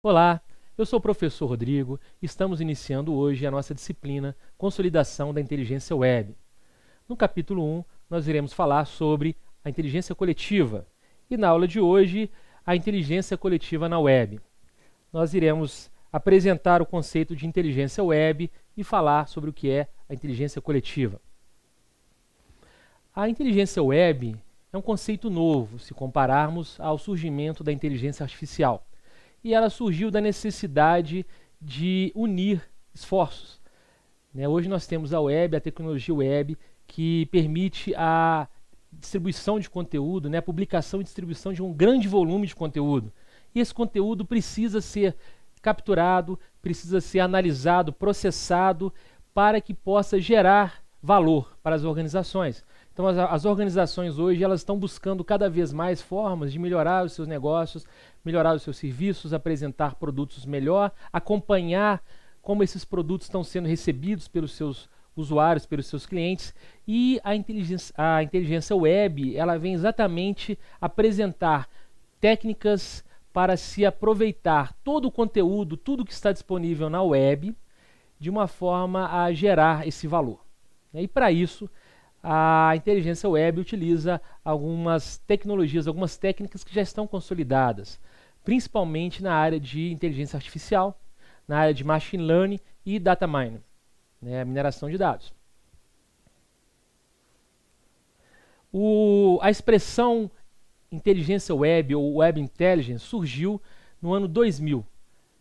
Olá, eu sou o professor Rodrigo e estamos iniciando hoje a nossa disciplina Consolidação da Inteligência Web. No capítulo 1, nós iremos falar sobre a inteligência coletiva e na aula de hoje, a inteligência coletiva na web. Nós iremos apresentar o conceito de inteligência web e falar sobre o que é a inteligência coletiva. A inteligência web é um conceito novo se compararmos ao surgimento da inteligência artificial. E ela surgiu da necessidade de unir esforços. Hoje nós temos a web, a tecnologia web, que permite a distribuição de conteúdo, a publicação e distribuição de um grande volume de conteúdo. E esse conteúdo precisa ser capturado, precisa ser analisado, processado, para que possa gerar valor para as organizações. Então as organizações hoje elas estão buscando cada vez mais formas de melhorar os seus negócios, melhorar os seus serviços, apresentar produtos melhor, acompanhar como esses produtos estão sendo recebidos pelos seus usuários, pelos seus clientes. E a inteligência web ela vem exatamente apresentar técnicas para se aproveitar todo o conteúdo, tudo que está disponível na web, de uma forma a gerar esse valor. E para isso, a inteligência web utiliza algumas tecnologias, algumas técnicas que já estão consolidadas, principalmente na área de inteligência artificial, na área de machine learning e data mining, a mineração de dados. A expressão inteligência web ou web intelligence surgiu no ano 2000,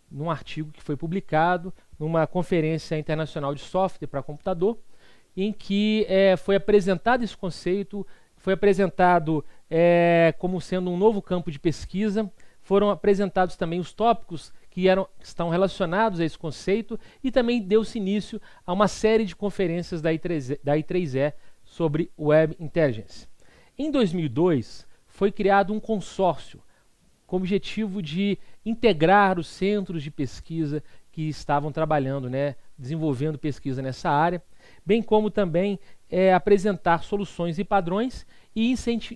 num artigo que foi publicado numa conferência internacional de software para computador, em que foi apresentado esse conceito, foi apresentado como sendo um novo campo de pesquisa, foram apresentados também os tópicos que estão relacionados a esse conceito e também deu-se início a uma série de conferências da I3E sobre Web Intelligence. Em 2002, foi criado um consórcio com o objetivo de integrar os centros de pesquisa que estavam trabalhando, desenvolvendo pesquisa nessa área, bem como também apresentar soluções e padrões e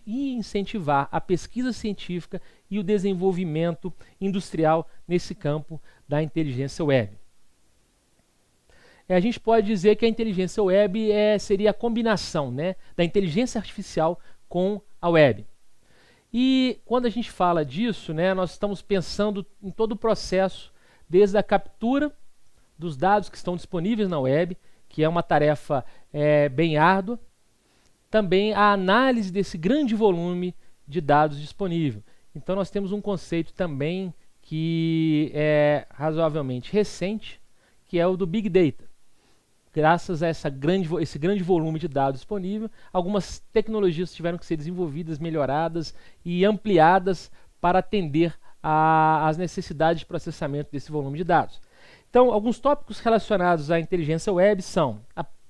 incentivar a pesquisa científica e o desenvolvimento industrial nesse campo da inteligência web. A gente pode dizer que a inteligência web seria a combinação da inteligência artificial com a web. E quando a gente fala disso, nós estamos pensando em todo o processo, desde a captura dos dados que estão disponíveis na web, que é uma tarefa bem árdua, também a análise desse grande volume de dados disponível. Então nós temos um conceito também que é razoavelmente recente, que é o do Big Data. Graças a esse grande volume de dados disponível, algumas tecnologias tiveram que ser desenvolvidas, melhoradas e ampliadas para atender às necessidades de processamento desse volume de dados. Então, alguns tópicos relacionados à inteligência web são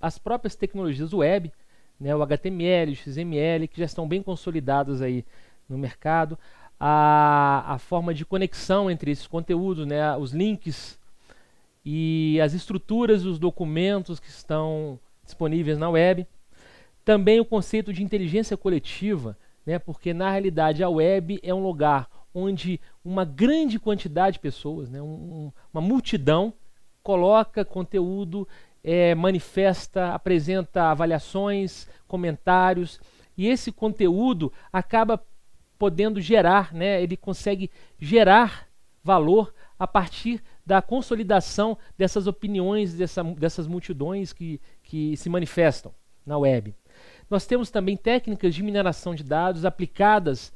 as próprias tecnologias web, o HTML, o XML, que já estão bem consolidadas aí no mercado, a forma de conexão entre esses conteúdos, os links e as estruturas dos documentos que estão disponíveis na web. Também o conceito de inteligência coletiva, porque na realidade a web é um lugar onde uma grande quantidade de pessoas, uma multidão, coloca conteúdo, manifesta, apresenta avaliações, comentários, e esse conteúdo acaba podendo gerar, ele consegue gerar valor a partir da consolidação dessas opiniões, dessas multidões que se manifestam na web. Nós temos também técnicas de mineração de dados aplicadas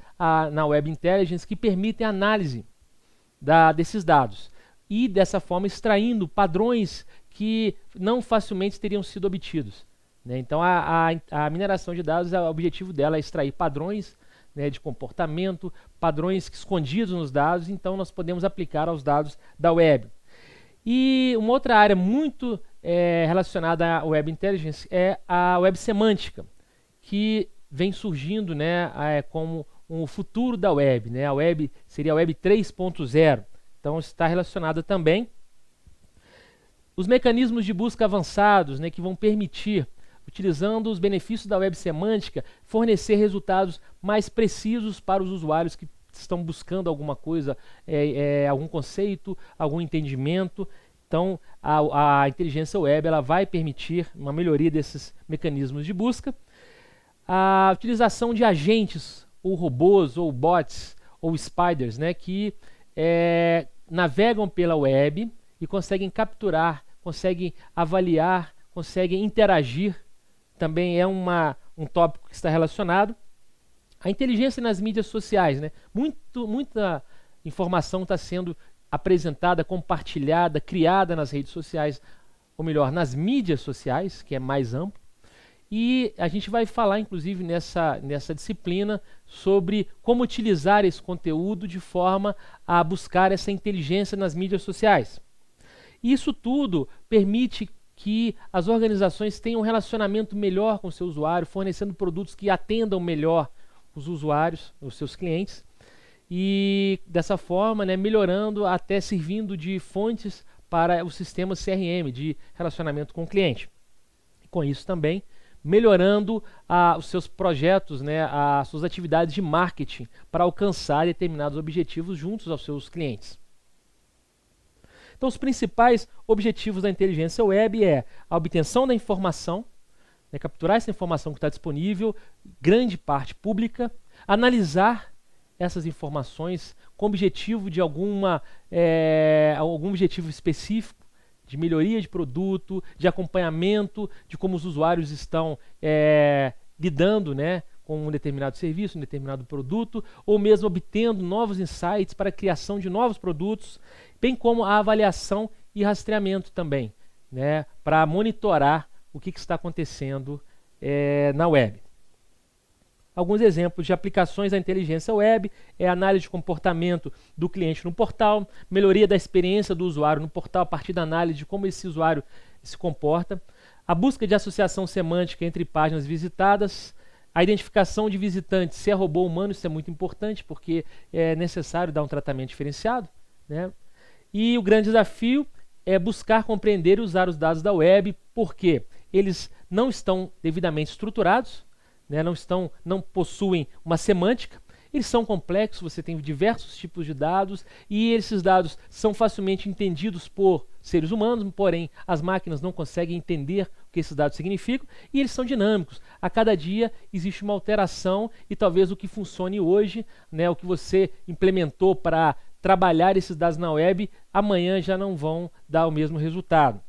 na Web Intelligence que permitem a análise desses dados e, dessa forma, extraindo padrões que não facilmente teriam sido obtidos. Então, a mineração de dados, o objetivo dela é extrair padrões de comportamento, padrões escondidos nos dados, então nós podemos aplicar aos dados da web. E uma outra área muito relacionada à Web Intelligence é a web semântica, que vem surgindo como o futuro da web. A web seria a web 3.0, então está relacionada também. Os mecanismos de busca avançados que vão permitir, utilizando os benefícios da web semântica, fornecer resultados mais precisos para os usuários que estão buscando alguma coisa, algum conceito, algum entendimento. Então, a inteligência web ela vai permitir uma melhoria desses mecanismos de busca. A utilização de agentes, ou robôs, ou bots, ou spiders, né, que navegam pela web e conseguem capturar, conseguem avaliar, conseguem interagir. Também é um tópico que está relacionado. A inteligência nas mídias sociais, né? Muita informação está sendo apresentada, compartilhada, criada nas redes sociais, ou melhor, nas mídias sociais, que é mais amplo. E a gente vai falar, inclusive, nessa disciplina sobre como utilizar esse conteúdo de forma a buscar essa inteligência nas mídias sociais. E isso tudo permite que as organizações tenham um relacionamento melhor com o seu usuário, fornecendo produtos que atendam melhor os usuários, os seus clientes, e dessa forma, né, melhorando, até servindo de fontes para o sistema CRM, de relacionamento com o cliente. Com isso também, melhorando os seus projetos, né, as suas atividades de marketing para alcançar determinados objetivos juntos aos seus clientes. Então, os principais objetivos da inteligência web é a obtenção da informação, né, capturar essa informação que está disponível, grande parte pública, analisar essas informações com objetivo de algum objetivo específico, de melhoria de produto, de acompanhamento de como os usuários estão lidando, né, com um determinado serviço, um determinado produto, ou mesmo obtendo novos insights para a criação de novos produtos, bem como a avaliação e rastreamento também, né, para monitorar o que está acontecendo na web. Alguns exemplos de aplicações da inteligência web é a análise de comportamento do cliente no portal, melhoria da experiência do usuário no portal a partir da análise de como esse usuário se comporta, a busca de associação semântica entre páginas visitadas, a identificação de visitantes, se é robô ou humano, isso é muito importante porque é necessário dar um tratamento diferenciado, né? E o grande desafio é buscar compreender e usar os dados da web, porque eles não estão devidamente estruturados, né, não possuem uma semântica, eles são complexos, você tem diversos tipos de dados e esses dados são facilmente entendidos por seres humanos, porém as máquinas não conseguem entender o que esses dados significam e eles são dinâmicos. A cada dia existe uma alteração e talvez o que funcione hoje, né, o que você implementou para trabalhar esses dados na web, amanhã já não vão dar o mesmo resultado.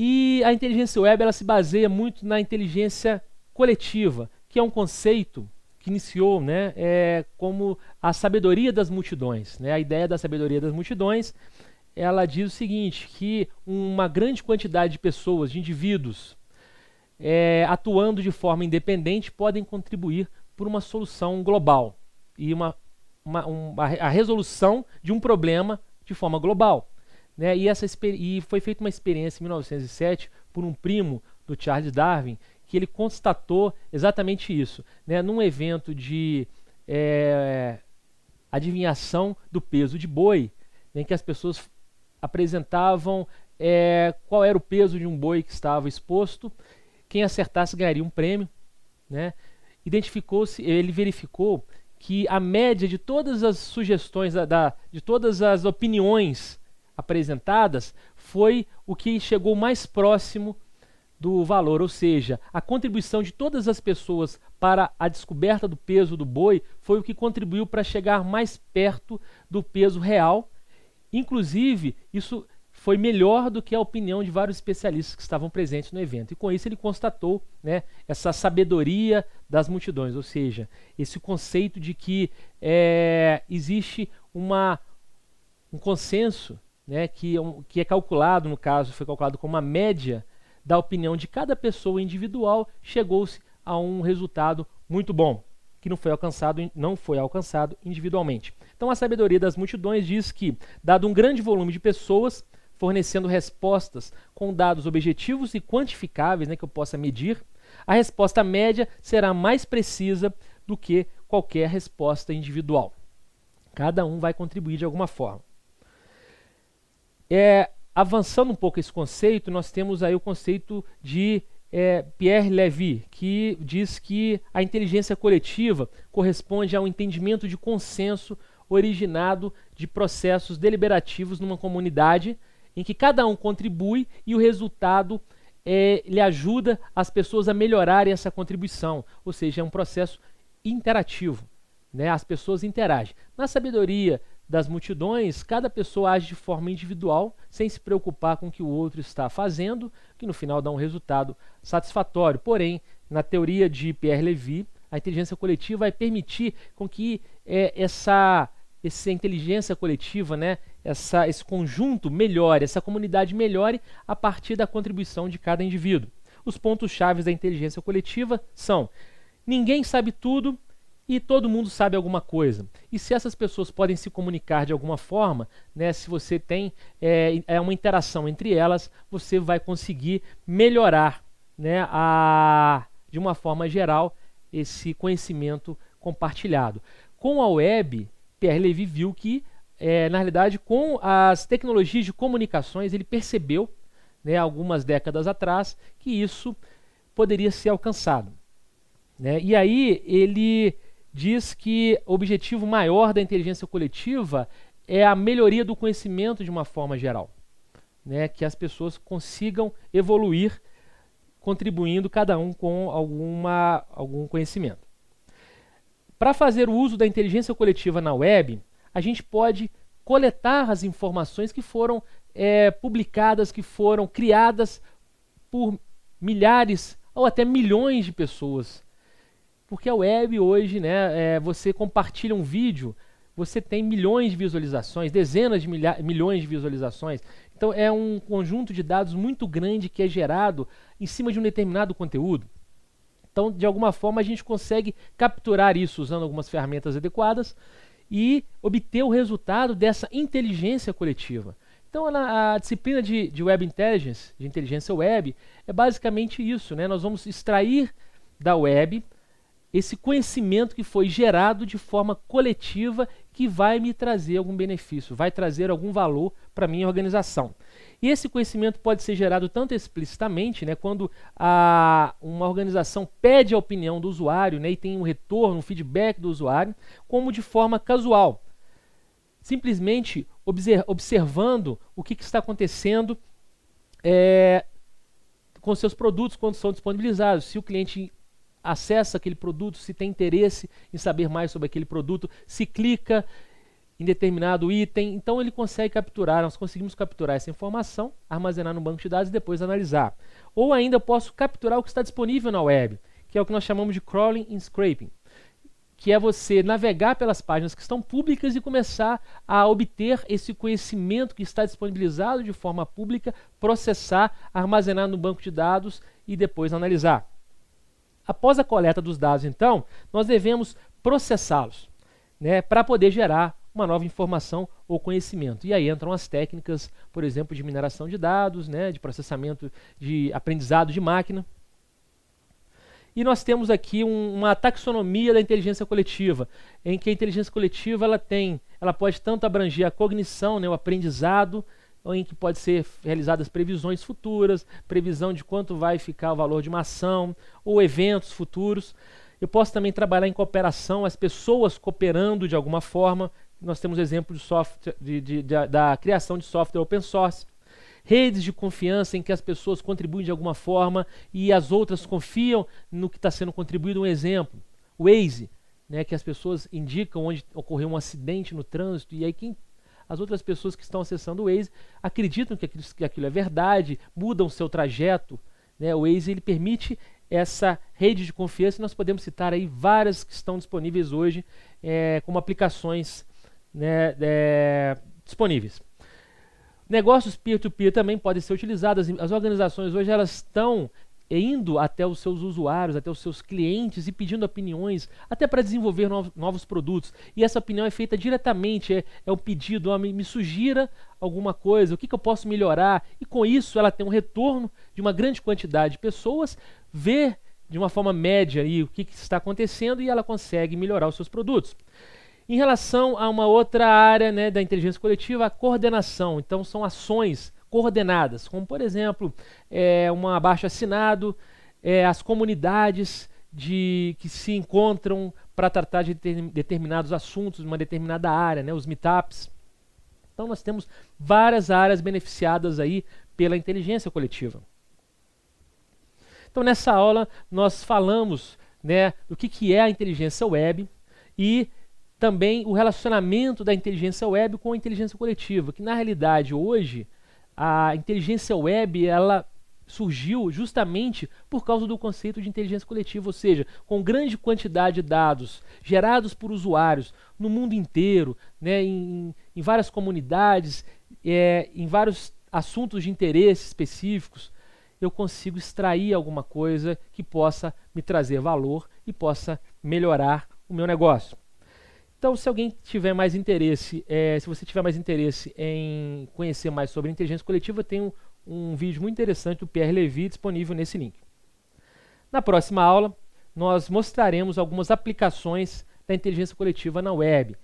E a inteligência web ela se baseia muito na inteligência coletiva, que é um conceito que iniciou, né, como a sabedoria das multidões, né? A ideia da sabedoria das multidões, ela diz o seguinte, que uma grande quantidade de pessoas, de indivíduos, atuando de forma independente, podem contribuir por uma solução global e a resolução de um problema de forma global. Né? E foi feita uma experiência em 1907 por um primo do Charles Darwin, que ele constatou exatamente isso, né? Num evento de adivinhação do peso de boi, em que as pessoas apresentavam qual era o peso de um boi que estava exposto, quem acertasse ganharia um prêmio, né? Ele verificou que a média de todas as sugestões, de todas as opiniões apresentadas, foi o que chegou mais próximo do valor, ou seja, a contribuição de todas as pessoas para a descoberta do peso do boi foi o que contribuiu para chegar mais perto do peso real. Inclusive, isso foi melhor do que a opinião de vários especialistas que estavam presentes no evento. E com isso ele constatou, né, essa sabedoria das multidões, ou seja, esse conceito de que existe um consenso, né, que é calculado, no caso, foi calculado como uma média da opinião de cada pessoa individual, chegou-se a um resultado muito bom, que não foi alcançado individualmente. Então a sabedoria das multidões diz que, dado um grande volume de pessoas, fornecendo respostas com dados objetivos e quantificáveis, né, que eu possa medir, a resposta média será mais precisa do que qualquer resposta individual. Cada um vai contribuir de alguma forma. Avançando um pouco esse conceito, nós temos aí o conceito de Pierre Levy, que diz que a inteligência coletiva corresponde ao entendimento de consenso originado de processos deliberativos numa comunidade em que cada um contribui e o resultado lhe ajuda as pessoas a melhorarem essa contribuição, ou seja, é um processo interativo, né? As pessoas interagem. Na sabedoria das multidões, cada pessoa age de forma individual, sem se preocupar com o que o outro está fazendo, que no final dá um resultado satisfatório. Porém, na teoria de Pierre Levy, a inteligência coletiva vai permitir com que essa inteligência coletiva, né, esse conjunto melhore, essa comunidade melhore a partir da contribuição de cada indivíduo. Os pontos-chave da inteligência coletiva são: ninguém sabe tudo e todo mundo sabe alguma coisa. E se essas pessoas podem se comunicar de alguma forma, né, se você tem uma interação entre elas, você vai conseguir melhorar, né, de uma forma geral esse conhecimento compartilhado. Com a web, Pierre Levy viu que, na realidade, com as tecnologias de comunicações, ele percebeu, né, algumas décadas atrás, que isso poderia ser alcançado, né? E aí ele diz que o objetivo maior da inteligência coletiva é a melhoria do conhecimento de uma forma geral, né? Que as pessoas consigam evoluir, contribuindo cada um com algum conhecimento. Para fazer o uso da inteligência coletiva na web, a gente pode coletar as informações que foram publicadas, que foram criadas por milhares ou até milhões de pessoas. Porque a web hoje, né, você compartilha um vídeo, você tem milhões de visualizações, dezenas de milhões de visualizações. Então é um conjunto de dados muito grande que é gerado em cima de um determinado conteúdo. Então, de alguma forma, a gente consegue capturar isso usando algumas ferramentas adequadas e obter o resultado dessa inteligência coletiva. Então, a disciplina de Web Intelligence, de inteligência web, é basicamente isso, né? Nós vamos extrair da web esse conhecimento que foi gerado de forma coletiva, que vai me trazer algum benefício, vai trazer algum valor para a minha organização. E esse conhecimento pode ser gerado tanto explicitamente, né, quando uma organização pede a opinião do usuário, né, e tem um retorno, um feedback do usuário, como de forma casual, simplesmente observando o que está acontecendo com seus produtos quando são disponibilizados. Se o cliente acessa aquele produto, se tem interesse em saber mais sobre aquele produto, se clica em determinado item, então ele consegue capturar, nós conseguimos capturar essa informação, armazenar no banco de dados e depois analisar. Ou ainda eu posso capturar o que está disponível na web, que é o que nós chamamos de crawling and scraping, que é você navegar pelas páginas que estão públicas e começar a obter esse conhecimento que está disponibilizado de forma pública, processar, armazenar no banco de dados e depois analisar. Após a coleta dos dados, então, nós devemos processá-los, né, para poder gerar uma nova informação ou conhecimento. E aí entram as técnicas, por exemplo, de mineração de dados, né, de processamento de aprendizado de máquina. E nós temos aqui uma taxonomia da inteligência coletiva, em que a inteligência coletiva ela pode tanto abranger a cognição, né, o aprendizado, em que pode ser realizadas previsões futuras, previsão de quanto vai ficar o valor de uma ação, ou eventos futuros. Eu posso também trabalhar em cooperação, as pessoas cooperando de alguma forma. Nós temos exemplo de software, da criação de software open source, redes de confiança em que as pessoas contribuem de alguma forma e as outras confiam no que está sendo contribuído. Um exemplo, o Waze, né, que as pessoas indicam onde ocorreu um acidente no trânsito, e aí as outras pessoas que estão acessando o Waze acreditam que aquilo é verdade, mudam o seu trajeto, né? O Waze ele permite essa rede de confiança, e nós podemos citar aí várias que estão disponíveis hoje como aplicações, né, disponíveis. Negócios peer-to-peer também podem ser utilizados. As organizações hoje elas estão indo até os seus usuários, até os seus clientes e pedindo opiniões, até para desenvolver novos produtos. E essa opinião é feita diretamente, é um pedido, me sugira alguma coisa, o que eu posso melhorar, e com isso ela tem um retorno de uma grande quantidade de pessoas, vê de uma forma média aí, o que está acontecendo, e ela consegue melhorar os seus produtos. Em relação a uma outra área, né, da inteligência coletiva, a coordenação. Então são ações coordenadas, como por exemplo, um abaixo-assinado, as comunidades que se encontram para tratar de determinados assuntos, numa determinada área, né, os meetups. Então nós temos várias áreas beneficiadas aí pela inteligência coletiva. Então nessa aula nós falamos, né, do que é a inteligência web e também o relacionamento da inteligência web com a inteligência coletiva, que na realidade hoje a inteligência web ela surgiu justamente por causa do conceito de inteligência coletiva, ou seja, com grande quantidade de dados gerados por usuários no mundo inteiro, né, em várias comunidades, em vários assuntos de interesse específicos, eu consigo extrair alguma coisa que possa me trazer valor e possa melhorar o meu negócio. Então, se alguém tiver mais interesse, se você tiver mais interesse em conhecer mais sobre inteligência coletiva, tem um vídeo muito interessante do Pierre Levy disponível nesse link. Na próxima aula, nós mostraremos algumas aplicações da inteligência coletiva na web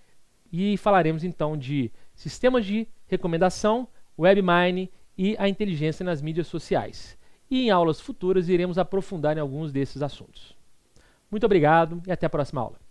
e falaremos então de sistemas de recomendação, webmining e a inteligência nas mídias sociais. E em aulas futuras iremos aprofundar em alguns desses assuntos. Muito obrigado e até a próxima aula.